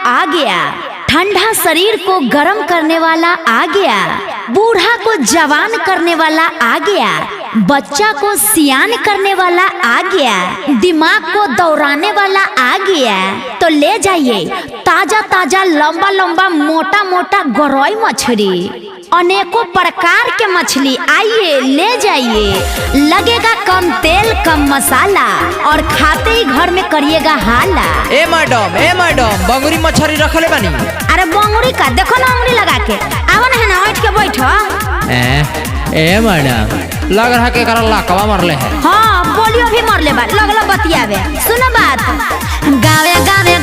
आ गया, ठंडा शरीर को गर्म करने वाला आ गया, बूढ़ा को जवान करने वाला आ गया, बच्चा को सियान करने वाला आ गया, दिमाग को दौड़ाने वाला आ गया। तो ले जाइए ताजा ताजा लंबा लंबा मोटा मोटा गरई मछली, अनेकों प्रकार के मछली, आइए ले जाइए। लगेगा कम तेल कम मसाला और खाते ही घर में करिएगा हाला। ए मैडम बंगुरी मछली रखले बानी। अरे बंगुरी का देखो ना, उंगली लगा के आवन है ना, उठ के बैठो। ए मैडम लग रहा के करा लाकवा मरले है। हाँ बोलियो भी मरले बा, लगला बतियावे। सुनो बात, गावे गावे